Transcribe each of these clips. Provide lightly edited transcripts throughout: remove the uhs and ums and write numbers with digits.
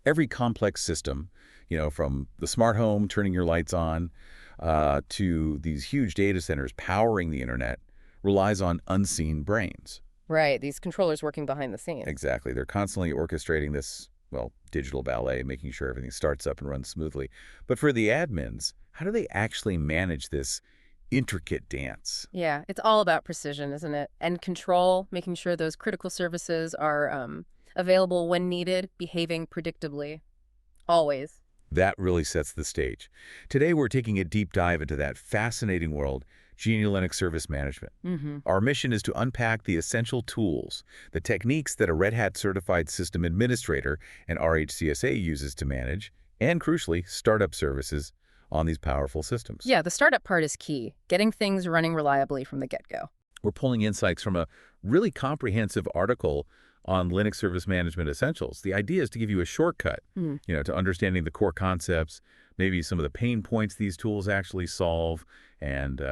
Every complex system, from the smart home turning your lights on to these huge data centers powering the internet, relies on unseen brains. Right, these controllers working behind the scenes. Exactly. They're constantly orchestrating this, well, digital ballet, making sure everything starts up and runs smoothly. But for the admins, how do they actually manage this intricate dance? Yeah, it's all about precision, isn't it? And control, making sure those critical services are available when needed, behaving predictably, always. That really sets the stage. Today, we're taking a deep dive into that fascinating world, GNU Linux Service Management. Mm-hmm. Our mission is to unpack the essential tools, the techniques that a Red Hat certified system administrator and RHCSA uses to manage, and crucially, startup services on these powerful systems. Yeah, the startup part is key, getting things running reliably from the get-go. We're pulling insights from a really comprehensive article on Linux Service Management Essentials. The idea is to give you a shortcut, to understanding the core concepts, maybe some of the pain points these tools actually solve, and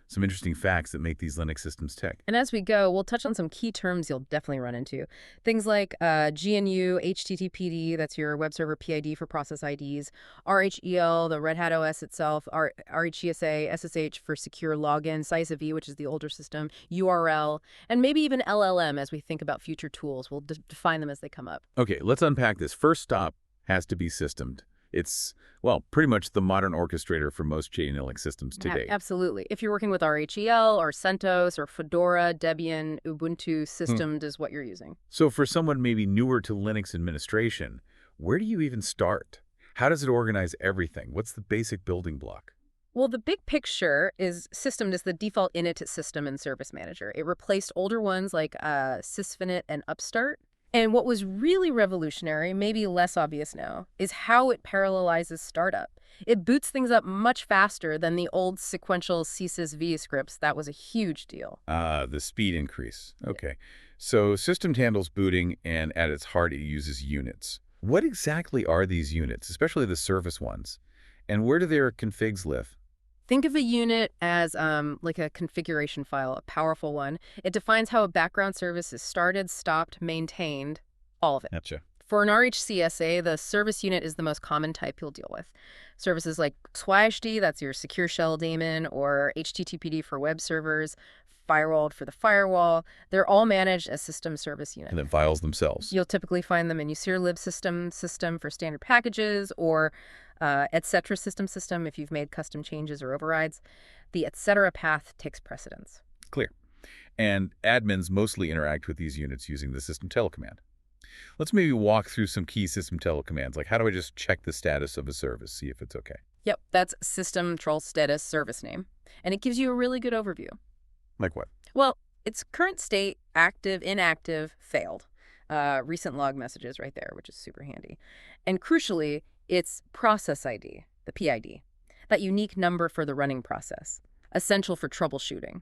some interesting facts that make these Linux systems tick. And as we go, we'll touch on some key terms you'll definitely run into. Things like GNU, HTTPD, that's your web server PID for process IDs, RHEL, the Red Hat OS itself, RHCSA, SSH for secure login, SysVinit, which is the older system, URL, and maybe even LLM as we think about future tools. We'll define them as they come up. Okay, let's unpack this. First stop has to be systemed. It's, well, pretty much the modern orchestrator for most GNU Linux systems today. Absolutely. If you're working with RHEL or CentOS or Fedora, Debian, Ubuntu, systemed is what you're using. So for someone maybe newer to Linux administration, where do you even start? How does it organize everything? What's the basic building block? Well, the big picture is systemed as the default init system in Service Manager. It replaced older ones like SysVinit and Upstart. And what was really revolutionary, maybe less obvious now, is how it parallelizes startup. It boots things up much faster than the old sequential csysv scripts. That was a huge deal. The speed increase. Okay. So system handles booting, and at its heart, it uses units. What exactly are these units, especially the service ones? And where do their configs live? Think of a unit as like a configuration file, a powerful one. It defines how a background service is started, stopped, maintained, all of it. Gotcha. For an RHCSA, the service unit is the most common type you'll deal with. Services like XYHD, that's your secure shell daemon, or HTTPD for web servers, firewalled for the firewall, they're all managed as system service unit. And then files themselves. You'll typically find them in usr system for standard packages, or etc. system if you've made custom changes or overrides. The etc. path takes precedence. Clear. And admins mostly interact with these units using the systemctl command. Let's maybe walk through some key systemctl commands, like how do I just check the status of a service, see if it's okay? Yep, that's systemctl status service name. And it gives you a really good overview. Like what? Well, its current state, active, inactive, failed. Recent log messages right there, which is super handy. And crucially, it's process ID, the PID, that unique number for the running process. Essential for troubleshooting,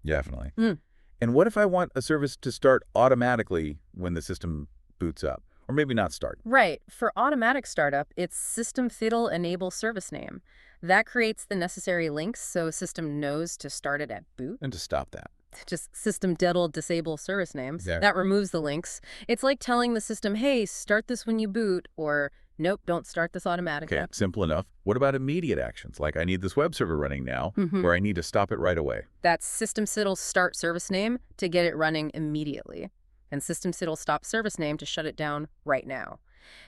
Definitely. And what if I want a service to start automatically when the system boots up? Or maybe not start? Right. For automatic startup, it's systemctl enable service name. That creates the necessary links so system knows to start it at boot. And to stop that. Just systemctl disable service names. There. That removes the links. It's like telling the system, hey, start this when you boot, or nope, don't start this automatically. Okay, simple enough. What about immediate actions? Like I need this web server running now, where I need to stop it right away. That's systemctl start service name to get it running immediately, and systemctl stop service name to shut it down right now.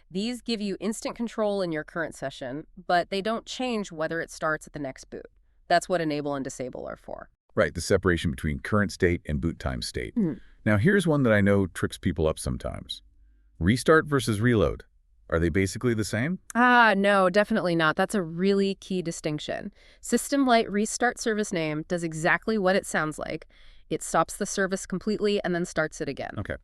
These give you instant control in your current session, but they don't change whether it starts at the next boot. That's what enable and disable are for. Right, the separation between current state and boot time state. Now here's one that I know tricks people up sometimes. Restart versus reload. Are they basically the same? No, definitely not. That's a really key distinction. System-Lite restart service name does exactly what it sounds like. It stops the service completely and then starts it again. Okay.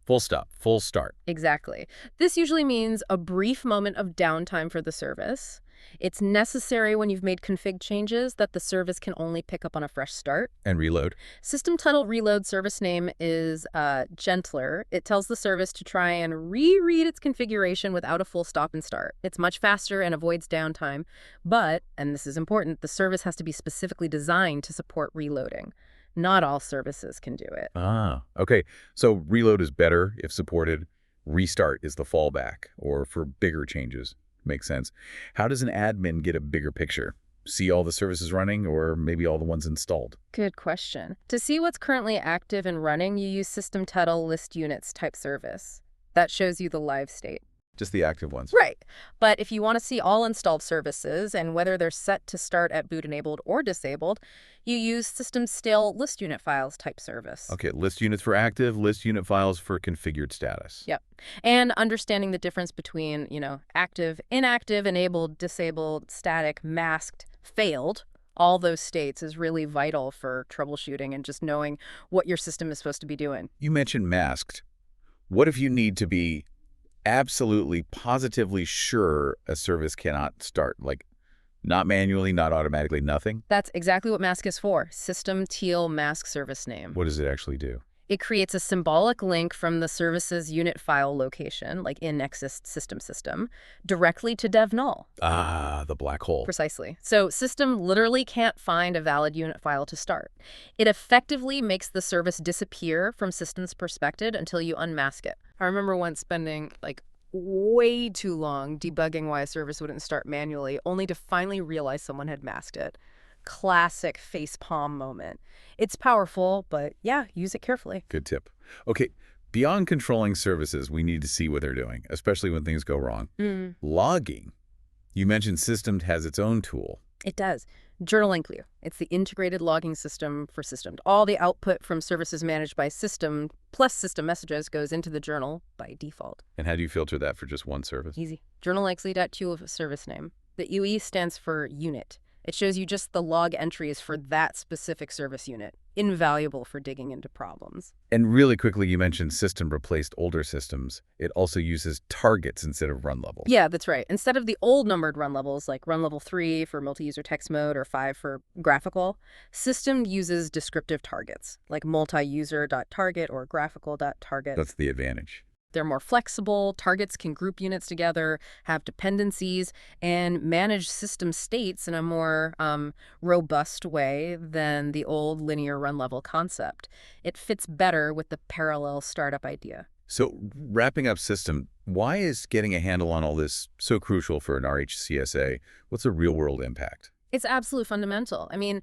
Full stop, full start. Exactly. This usually means a brief moment of downtime for the service. It's necessary when you've made config changes that the service can only pick up on a fresh start. And reload. Systemctl reload service name is gentler. It tells the service to try and reread its configuration without a full stop and start. It's much faster and avoids downtime. But, and this is important, the service has to be specifically designed to support reloading. Not all services can do it. Okay. So reload is better if supported. restart is the fallback, or for bigger changes. Makes sense. How does an admin get a bigger picture? See all the services running, or maybe all the ones installed? Good question. To see what's currently active and running, you use systemctl list units type service. That shows you the live state. Just the active ones. Right. But if you want to see all installed services and whether they're set to start at boot enabled or disabled, you use systemctl list unit files type service. Okay, list units for active, list unit files for configured status. Yep. And understanding the difference between, active, inactive, enabled, disabled, static, masked, failed, all those states is really vital for troubleshooting and just knowing what your system is supposed to be doing. You mentioned masked. What if you need to be absolutely, positively sure a service cannot start? Like, not manually, not automatically, nothing? That's exactly what mask is for. Systemctl mask service name. What does it actually do? It creates a symbolic link from the service's unit file location, like in Nexus system, directly to dev null. Ah, the black hole. Precisely. So system literally can't find a valid unit file to start. It effectively makes the service disappear from system's perspective until you unmask it. I remember once spending way too long debugging why a service wouldn't start manually, only to finally realize someone had masked it. Classic facepalm moment. It's powerful, but yeah, use it carefully. Good tip. Okay, beyond controlling services, we need to see what they're doing, especially when things go wrong. Logging. You mentioned Systemed has its own tool. It does. Journaling Glue. It's the integrated logging system for Systemed. All the output from services managed by System plus system messages goes into the journal by default. And how do you filter that for just one service? Easy. Journal.exe.tool of a service name. The UE stands for unit. It shows you just the log entries for that specific service unit. Invaluable for digging into problems. And really quickly, you mentioned System replaced older systems. It also uses targets instead of run levels. Yeah, that's right. Instead of the old numbered run levels, like run level 3 for multi-user text mode or 5 for graphical, System uses descriptive targets, like multi-user.target or graphical.target. That's the advantage. They're more flexible, targets can group units together, have dependencies, and manage system states in a more robust way than the old linear run-level concept. It fits better with the parallel startup idea. So wrapping up System, why is getting a handle on all this so crucial for an RHCSA? What's the real-world impact? It's absolutely fundamental. I mean,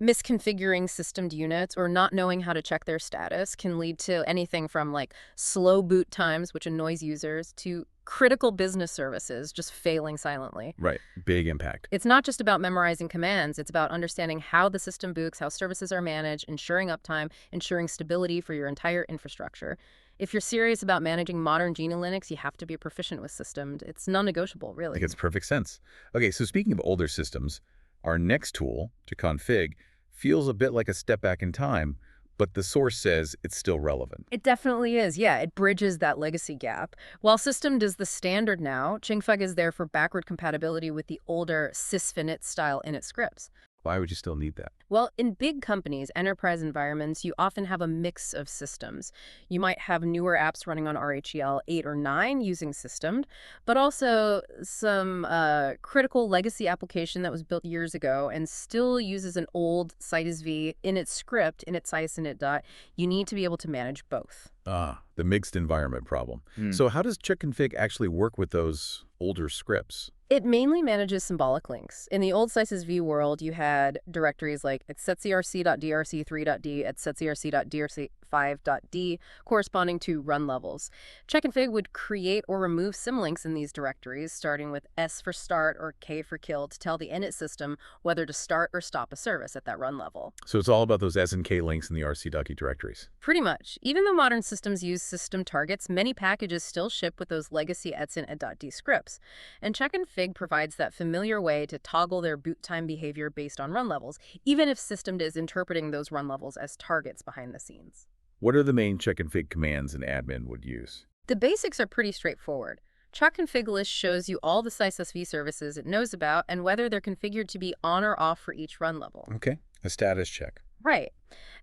misconfiguring systemed units or not knowing how to check their status can lead to anything from slow boot times, which annoys users, to critical business services just failing silently. Right. Big impact. It's not just about memorizing commands. It's about understanding how the system boots, how services are managed, ensuring uptime, ensuring stability for your entire infrastructure. If you're serious about managing modern GNU Linux, you have to be proficient with Systemed. It's non-negotiable, really. Makes perfect sense. Okay, so speaking of older systems, our next tool to config feels a bit like a step back in time, but the source says it's still relevant. It definitely is, yeah. It bridges that legacy gap. While Systemed is the standard now, Chingfug is there for backward compatibility with the older SysVinit style init scripts. Why would you still need that? Well, in big companies, enterprise environments, you often have a mix of systems. You might have newer apps running on RHEL 8 or 9 using Systemed, but also some critical legacy application that was built years ago and still uses an old citusv init script, init citus init dot. You need to be able to manage both. Ah, the mixed environment problem. So how does checkconfig actually work with those older scripts? It mainly manages symbolic links. In the old systemctl world, you had directories like etcetcrc.drc3.d, etcetcrc.drc5.d, corresponding to run levels. Checkconfig would create or remove symlinks in these directories, starting with S for start or K for kill, to tell the init system whether to start or stop a service at that run level. So it's all about those S and K links in the RC.D directories. Pretty much. Even though modern systems use system targets, many packages still ship with those legacy etc.d scripts. And checkconfig provides that familiar way to toggle their boot time behavior based on run levels, even if Systemed is interpreting those run levels as targets behind the scenes. What are the main checkconfig commands an admin would use? The basics are pretty straightforward. Checkconfig list shows you all the sysv services it knows about and whether they're configured to be on or off for each run level. Okay, a status check. Right.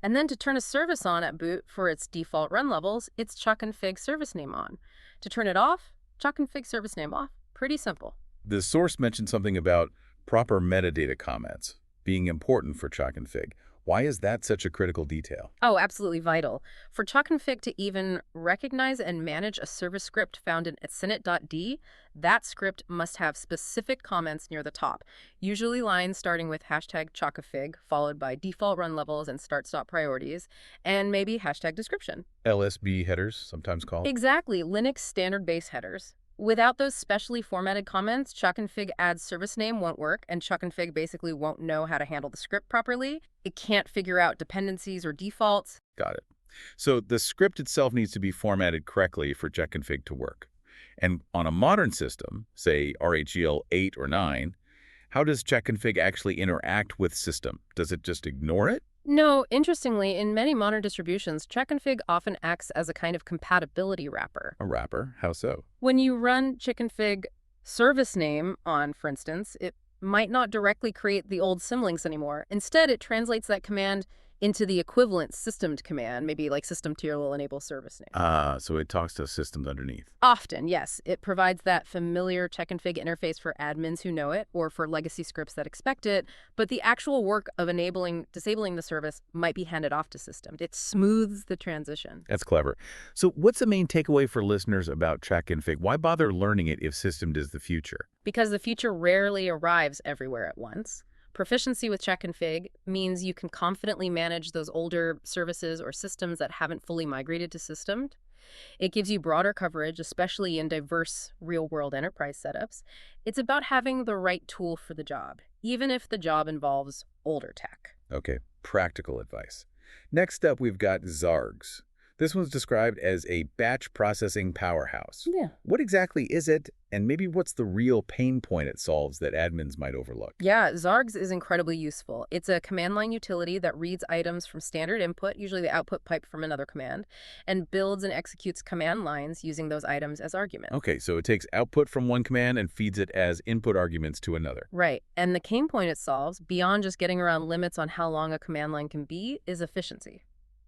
And then to turn a service on at boot for its default run levels, it's checkconfig service name on. To turn it off, checkconfig service name off. Pretty simple. The source mentioned something about proper metadata comments being important for checkconfig. Why is that such a critical detail? Oh, absolutely vital. For ChuckConfig to even recognize and manage a service script found in init.d, that script must have specific comments near the top, usually lines starting with hashtag ChuckConfig, followed by default run levels and start-stop priorities, and maybe hashtag description. LSB headers, sometimes called. Exactly, Linux standard base headers. Without those specially formatted comments, chuckconfig adds service name won't work, and chuckconfig basically won't know how to handle the script properly. It can't figure out dependencies or defaults. Got it. So the script itself needs to be formatted correctly for checkconfig to work. And on a modern system, say RHEL 8 or 9, how does checkconfig actually interact with system? Does it just ignore it? No, interestingly, in many modern distributions, checkconfig often acts as a kind of compatibility wrapper. A wrapper? How so? When you run checkconfig service name on, for instance, it might not directly create the old symlinks anymore. Instead, it translates that command into the equivalent systemd command, maybe like systemctl will enable service name. So it talks to systems underneath. Often, yes. It provides that familiar checkconfig interface for admins who know it or for legacy scripts that expect it, but the actual work of disabling the service might be handed off to systemd. It smooths the transition. That's clever. So what's the main takeaway for listeners about checkconfig? Why bother learning it if systemd is the future? Because the future rarely arrives everywhere at once. Proficiency with checkconfig means you can confidently manage those older services or systems that haven't fully migrated to systemd. It gives you broader coverage, especially in diverse real-world enterprise setups. It's about having the right tool for the job, even if the job involves older tech. Okay, practical advice. Next up, we've got Zargs. This one's described as a batch processing powerhouse. Yeah. What exactly is it, and maybe what's the real pain point it solves that admins might overlook? Yeah, Zargs is incredibly useful. It's a command line utility that reads items from standard input, usually the output pipe from another command, and builds and executes command lines using those items as arguments. Okay, so it takes output from one command and feeds it as input arguments to another. Right, and the pain point it solves, beyond just getting around limits on how long a command line can be, is efficiency.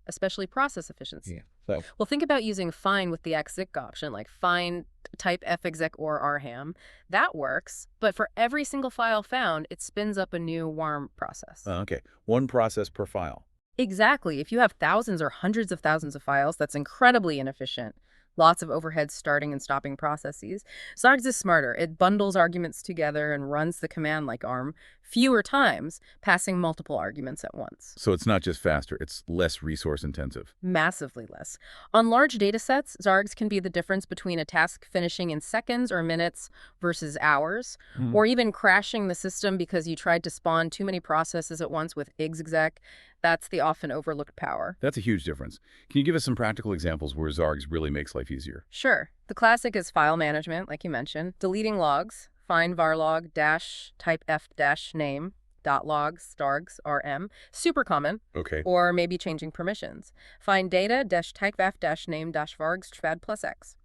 Especially process efficiency. Yeah. So, Well, think about using find with the exec option, like find type fexec or rham. That works, but for every single file found, it spins up a new warm process. okay, one process per file. Exactly. If you have thousands or hundreds of thousands of files, that's incredibly inefficient. Lots of overhead starting and stopping processes. Zargs is smarter. It bundles arguments together and runs the command like ARM fewer times, passing multiple arguments at once. So it's not just faster, it's less resource intensive. Massively less. On large data sets, Zargs can be the difference between a task finishing in seconds or minutes versus hours, or even crashing the system because you tried to spawn too many processes at once with exec. That's the often overlooked power. That's a huge difference. Can you give us some practical examples where Zargs really makes life easier? Sure. The classic is file management, like you mentioned, deleting logs, find varlog dash type f dash name dot logs stargs rm, super common, Okay. or maybe changing permissions. Find data dash type f dash name dash vargs trad plus x.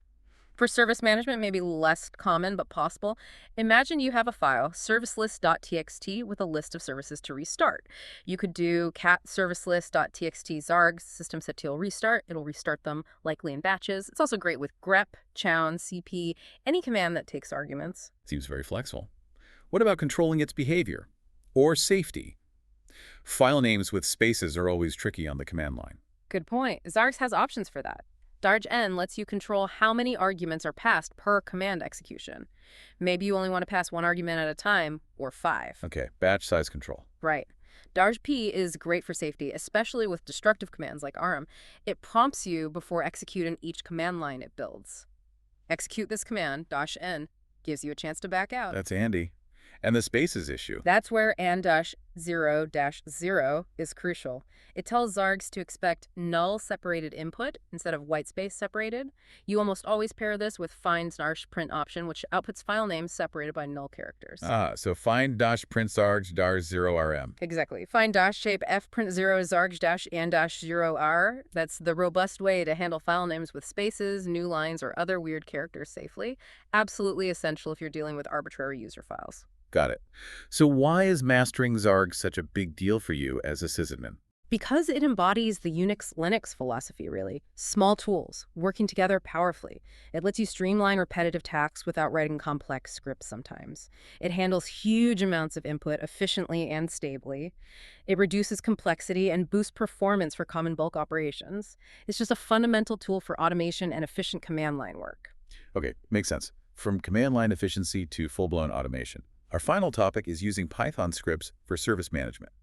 For service management, maybe less common but possible. Imagine you have a file, servicelist.txt, with a list of services to restart. You could do cat servicelist.txt zargs systemctl restart. It'll restart them likely in batches. It's also great with grep, chown, cp, any command that takes arguments. Seems very flexible. What about controlling its behavior? Or safety? File names with spaces are always tricky on the command line. Good point. Zargs has options for that. Dargen lets you control how many arguments are passed per command execution. Maybe you only want to pass one argument at a time, or 5. Okay, batch size control. Right. Darg-P is great for safety, especially with destructive commands like rm. It prompts you before executing each command line it builds. Execute this command, -n, gives you a chance to back out. That's handy. And the spaces issue. That's where -0-0 is crucial. It tells Zargs to expect null separated input instead of white space separated. You almost always pair this with find-print option, which outputs file names separated by null characters. So find -print zargs -0rm. Exactly. Find -shape fprint0 zargs -and-0r. That's the robust way to handle file names with spaces, new lines, or other weird characters safely. Absolutely essential if you're dealing with arbitrary user files. Got it. So why is mastering Zargs such a big deal for you as a sysadmin? Because it embodies the Unix-Linux philosophy, really. Small tools, working together powerfully. It lets you streamline repetitive tasks without writing complex scripts sometimes. It handles huge amounts of input efficiently and stably. It reduces complexity and boosts performance for common bulk operations. It's just a fundamental tool for automation and efficient command line work. Okay, makes sense. From command line efficiency to full-blown automation. Our final topic is using Python scripts for service management.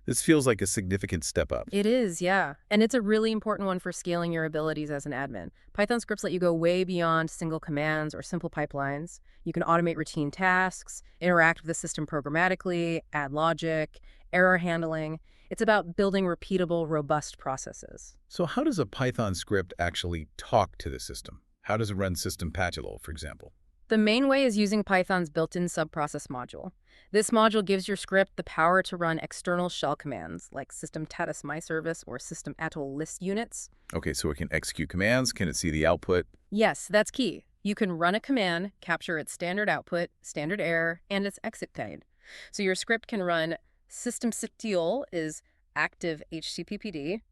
This feels like a significant step up. It is, yeah. And it's a really important one for scaling your abilities as an admin. Python scripts let you go way beyond single commands or simple pipelines. You can automate routine tasks, interact with the system programmatically, add logic, error handling. It's about building repeatable, robust processes. So how does a Python script actually talk to the system? How does it run systemctl, for example? The main way is using Python's built-in subprocess module. This module gives your script the power to run external shell commands like systemctl myservice or systemctl list units. Okay, so it can execute commands. Can it see the output? Yes, that's key. You can run a command, capture its standard output, standard error, and its exit guide. So your script can run systemctl is active HCPPD,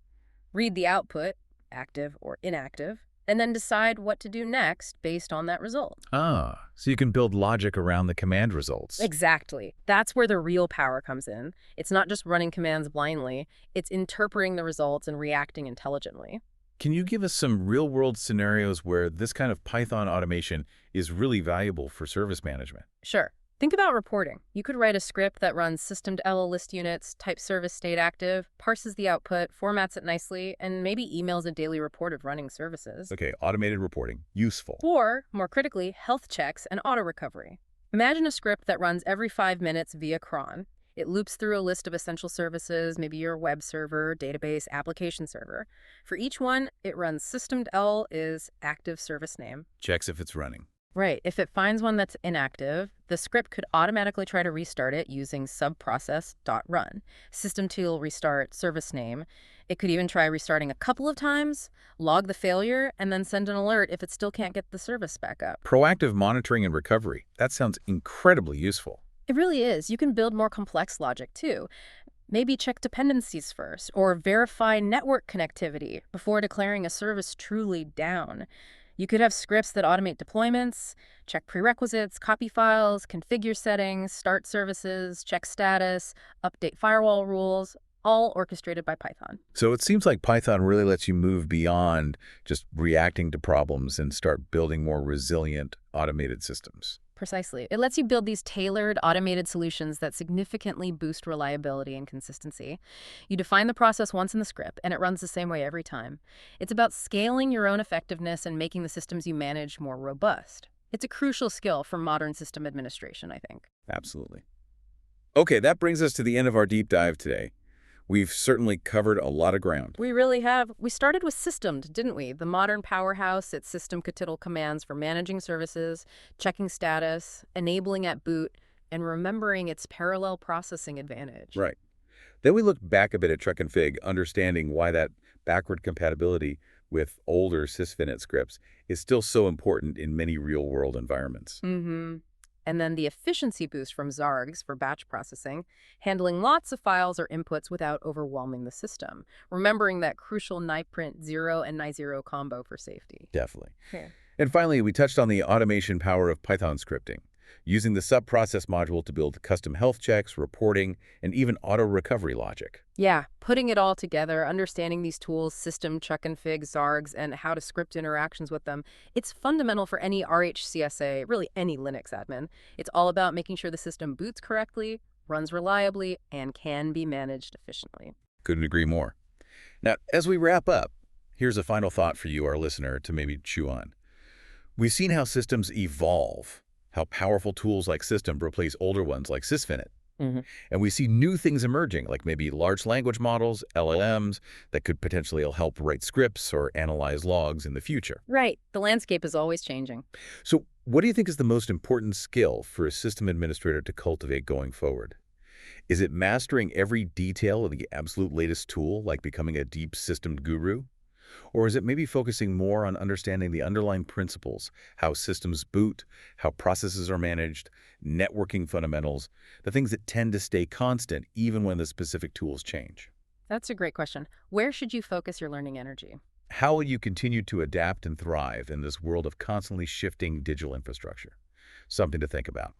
read the output, active or inactive, and then decide what to do next based on that result. Ah, so you can build logic around the command results. Exactly. That's where the real power comes in. It's not just running commands blindly, it's interpreting the results and reacting intelligently. Can you give us some real-world scenarios where this kind of Python automation is really valuable for service management? Sure. Think about reporting. You could write a script that runs systemctl list units, types service state active, parses the output, formats it nicely, and maybe emails a daily report of running services. Okay, automated reporting. Useful. Or, more critically, health checks and auto recovery. Imagine a script that runs every 5 minutes via cron. It loops through a list of essential services, maybe your web server, database, application server. For each one, it runs systemctl is active service name. Checks if it's running. Right. If it finds one that's inactive, the script could automatically try to restart it using subprocess.run. Systemctl restart service name. It could even try restarting a couple of times, log the failure, and then send an alert if it still can't get the service back up. Proactive monitoring and recovery. That sounds incredibly useful. It really is. You can build more complex logic, too. Maybe check dependencies first, or verify network connectivity before declaring a service truly down. You could have scripts that automate deployments, check prerequisites, copy files, configure settings, start services, check status, update firewall rules, all orchestrated by Python. So it seems like Python really lets you move beyond just reacting to problems and start building more resilient automated systems. Precisely. It lets you build these tailored, automated solutions that significantly boost reliability and consistency. You define the process once in the script, and it runs the same way every time. It's about scaling your own effectiveness and making the systems you manage more robust. It's a crucial skill for modern system administration, I think. Absolutely. Okay, that brings us to the end of our deep dive today. We've certainly covered a lot of ground. We really have. We started with systemed, didn't we? The modern powerhouse at systemctl commands for managing services, checking status, enabling at boot, and remembering its parallel processing advantage. Right. Then we looked back a bit at truckandfig, understanding why that backward compatibility with older SysVinit scripts is still so important in many real-world environments. And then the efficiency boost from Zargs for batch processing, handling lots of files or inputs without overwhelming the system. Remembering that crucial niprint 0 and ni0 combo for safety. Definitely. Yeah. And finally, we touched on the automation power of Python scripting, using the subprocess module to build custom health checks, reporting, and even auto-recovery logic. Yeah, putting it all together, understanding these tools, system, truckandfig, Zargs, and how to script interactions with them, it's fundamental for any RHCSA, really any Linux admin. It's all about making sure the system boots correctly, runs reliably, and can be managed efficiently. Couldn't agree more. Now, as we wrap up, here's a final thought for you, our listener, to maybe chew on. We've seen how systems evolve, how powerful tools like System replace older ones like SysVinit. And we see new things emerging, like maybe large language models, LLMs, that could potentially help write scripts or analyze logs in the future. Right. The landscape is always changing. So what do you think is the most important skill for a system administrator to cultivate going forward? Is it mastering every detail of the absolute latest tool, like becoming a deep system guru? Or is it maybe focusing more on understanding the underlying principles, how systems boot, how processes are managed, networking fundamentals, the things that tend to stay constant even when the specific tools change? That's a great question. Where should you focus your learning energy? How will you continue to adapt and thrive in this world of constantly shifting digital infrastructure? Something to think about.